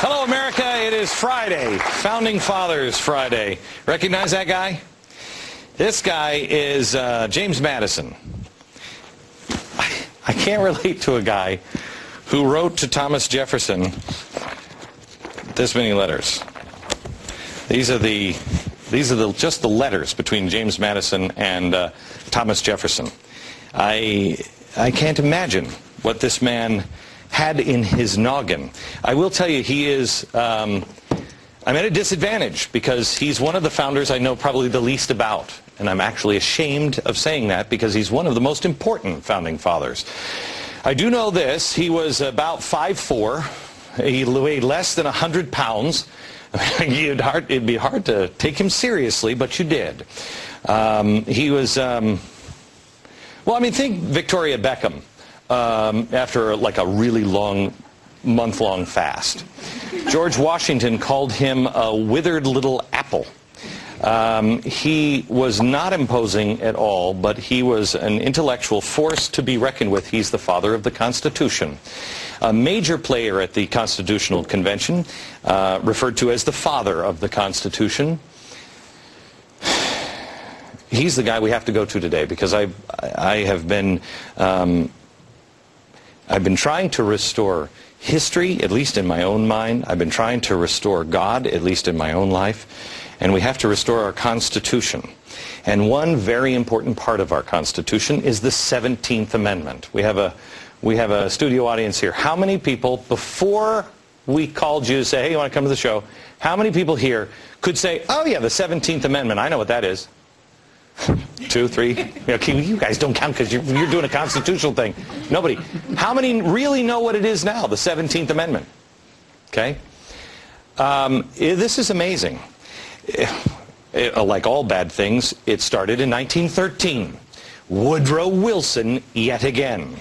Hello, America. It is Friday, Founding Fathers Friday. Recognize that guy? This guy is James Madison. I can't relate to a guy who wrote to Thomas Jefferson this many letters. These are just the letters between James Madison and Thomas Jefferson. I can't imagine what this man had in his noggin. I will tell you, he is, I'm at a disadvantage because he's one of the founders I know probably the least about. And I'm actually ashamed of saying that because he's one of the most important founding fathers. I do know this, he was about 5'4", he weighed less than 100 pounds. It'd be hard to take him seriously, but you did. He was, well, I mean, think Victoria Beckham. After like a really long, month-long fast. George Washington called him a withered little apple. He was not imposing at all, but he was an intellectual force to be reckoned with. He's the father of the Constitution. A major player at the Constitutional Convention, referred to as the father of the Constitution. He's the guy we have to go to today because I've been trying to restore history, at least in my own mind. I've been trying to restore God, at least in my own life. And we have to restore our Constitution. And one very important part of our Constitution is the 17th Amendment. We have a studio audience here. How many people, before we called you to say, hey, you want to come to the show, how many people here could say, oh yeah, the 17th Amendment, I know what that is? 2, 3. Okay, you guys don't count because you're doing a constitutional thing. Nobody. How many really know what it is now, the 17th Amendment? Okay? This is amazing. Like all bad things, it started in 1913. Woodrow Wilson, yet again.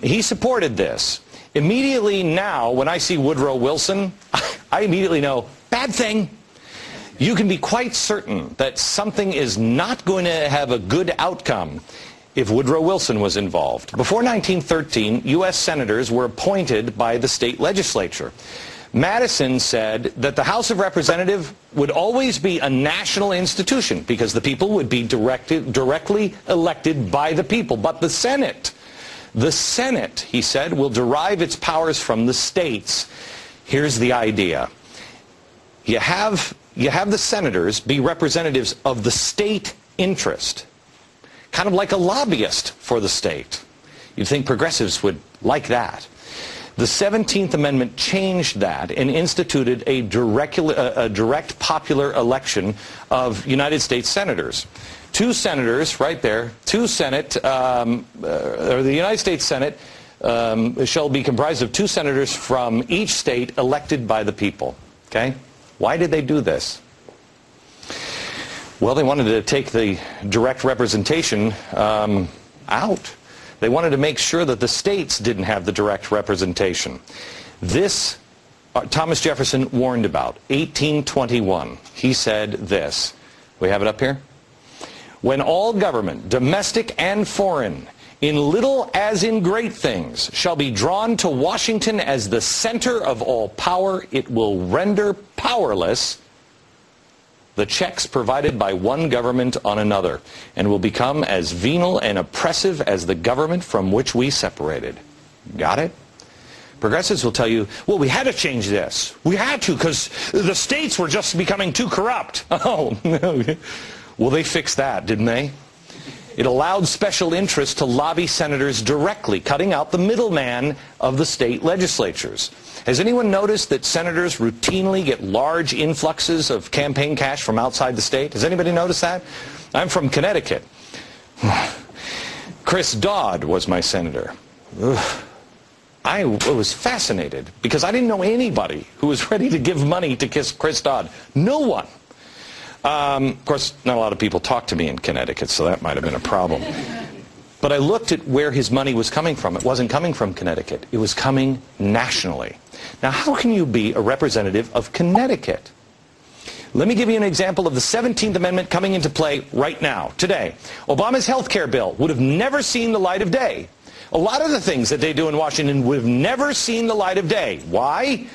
He supported this. Immediately now, when I see Woodrow Wilson, I immediately know, bad thing. You can be quite certain that something is not going to have a good outcome if Woodrow Wilson was involved. Before 1913, U.S. senators were appointed by the state legislature. Madison said that the House of Representatives would always be a national institution because the people would be directly elected by the people. But the Senate, he said, will derive its powers from the states. Here's the idea. You have the senators be representatives of the state interest, kind of like a lobbyist for the state. You'd think progressives would like that. The 17th Amendment changed that and instituted a direct popular election of United States senators. 2 senators, right there, 2 Senate, or the United States Senate shall be comprised of 2 senators from each state elected by the people. Okay? Why did they do this? Well, they wanted to take the direct representation out. They wanted to make sure that the states didn't have the direct representation. This, Thomas Jefferson warned about, 1821. He said this. We have it up here? When all government, domestic and foreign, in little as in great things, shall be drawn to Washington as the center of all power, it will render powerless the checks provided by one government on another, and will become as venal and oppressive as the government from which we separated. Got it? Progressives will tell you, well, we had to change this. We had to because the states were just becoming too corrupt. Oh, no. Well, they fixed that, didn't they? It allowed special interests to lobby senators directly, cutting out the middleman of the state legislatures. Has anyone noticed that senators routinely get large influxes of campaign cash from outside the state? Has anybody noticed that? I'm from Connecticut. Chris Dodd was my senator. I was fascinated because I didn't know anybody who was ready to give money to Chris Dodd. No one. Of course, not a lot of people talk to me in Connecticut, so that might have been a problem. But I looked at where his money was coming from. It wasn't coming from Connecticut. It was coming nationally. Now, how can you be a representative of Connecticut? Let me give you an example of the 17th Amendment coming into play right now, today. Obama's health care bill would have never seen the light of day. A lot of the things that they do in Washington would have never seen the light of day. Why?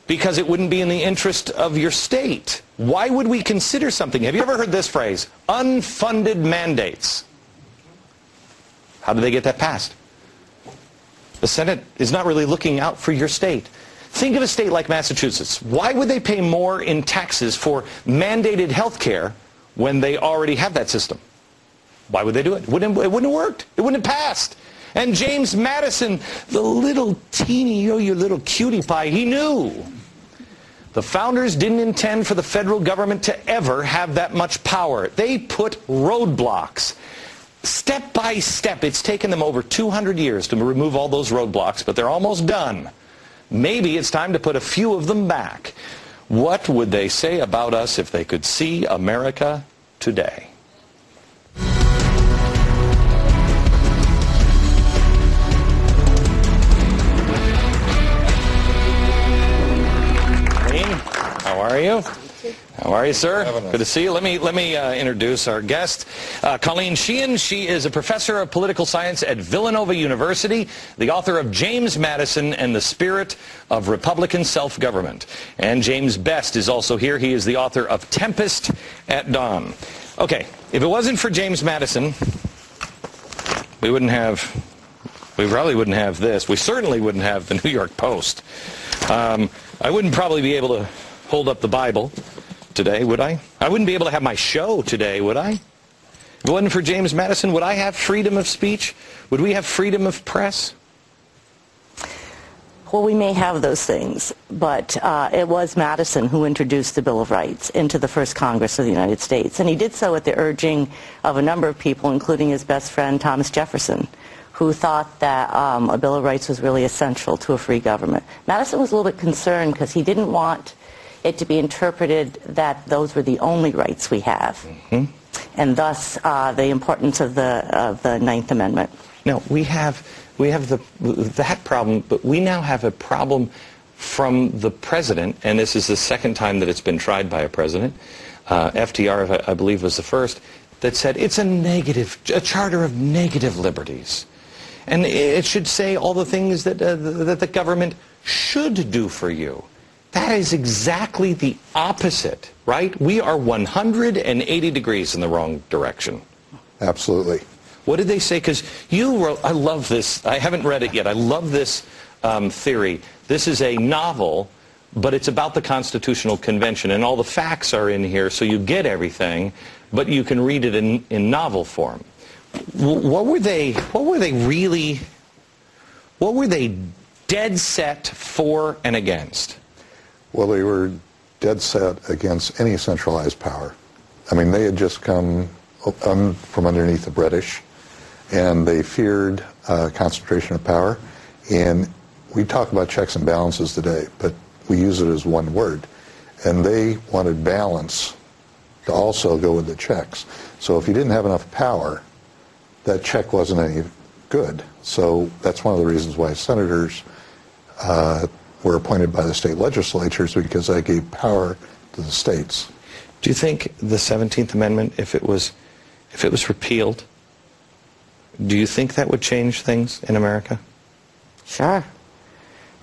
because it wouldn't be in the interest of your state. Why would we consider something? Have you ever heard this phrase? Unfunded mandates. How do they get that passed? The Senate is not really looking out for your state. Think of a state like Massachusetts. Why would they pay more in taxes for mandated health care when they already have that system? Why would they do it? It wouldn't have worked. It wouldn't have passed. And James Madison, the little teeny, your little cutie pie, he knew. The founders didn't intend for the federal government to ever have that much power. They put roadblocks. Step by step, it's taken them over 200 years to remove all those roadblocks, but they're almost done. Maybe it's time to put a few of them back. What would they say about us if they could see America today? How are you? How are you, sir? Good to see you. Let me introduce our guest, Colleen Sheehan. She is a professor of political science at Villanova University, the author of James Madison and the Spirit of Republican Self-Government. And James Best is also here. He is the author of Tempest at Dawn. Okay, if it wasn't for James Madison, we probably wouldn't have this. We certainly wouldn't have the New York Post. I wouldn't probably be able to hold up the Bible today, would I? I wouldn't be able to have my show today, would I? If it wasn't for James Madison, would I have freedom of speech? Would we have freedom of press? Well, we may have those things, but it was Madison who introduced the Bill of Rights into the first Congress of the United States, and he did so at the urging of a number of people, including his best friend Thomas Jefferson, who thought that a Bill of Rights was really essential to a free government. Madison was a little bit concerned because he didn't want it to be interpreted that those were the only rights we have, and thus the importance of the Ninth Amendment. No, we have that problem, but we now have a problem from the president, and this is the second time that it's been tried by a president. FDR, I believe, was the first that said it's a charter of negative liberties, and it should say all the things that that the government should do for you. That is exactly the opposite, right? We are 180 degrees in the wrong direction. Absolutely. What did they say? Because you wrote, I love this, I haven't read it yet, I love this theory. This is a novel, but it's about the Constitutional Convention, and all the facts are in here, so you get everything, but you can read it in novel form. What were they dead set for and against? Well, they were dead set against any centralized power. I mean, they had just come from underneath the British, and they feared concentration of power. And we talk about checks and balances today, but we use it as one word. And they wanted balance to also go with the checks. So if you didn't have enough power, that check wasn't any good. So that's one of the reasons why senators were appointed by the state legislatures, because they gave power to the states. Do you think the 17th Amendment, if it was repealed, do you think that would change things in America? Sure.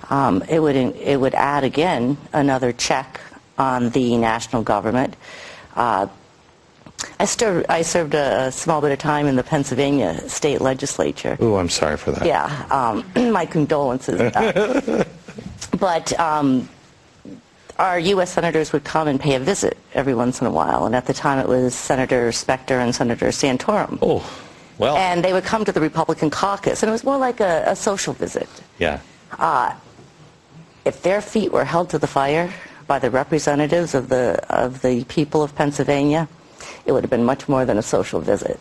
It would add again another check on the national government. I served a small bit of time in the Pennsylvania state legislature. Oh, I'm sorry for that. Yeah, my condolences. But our U.S. senators would come and pay a visit every once in a while, and at the time it was Senator Specter and Senator Santorum. Oh, well. And they would come to the Republican caucus, and it was more like a social visit. Yeah. If their feet were held to the fire by the representatives of the people of Pennsylvania, it would have been much more than a social visit.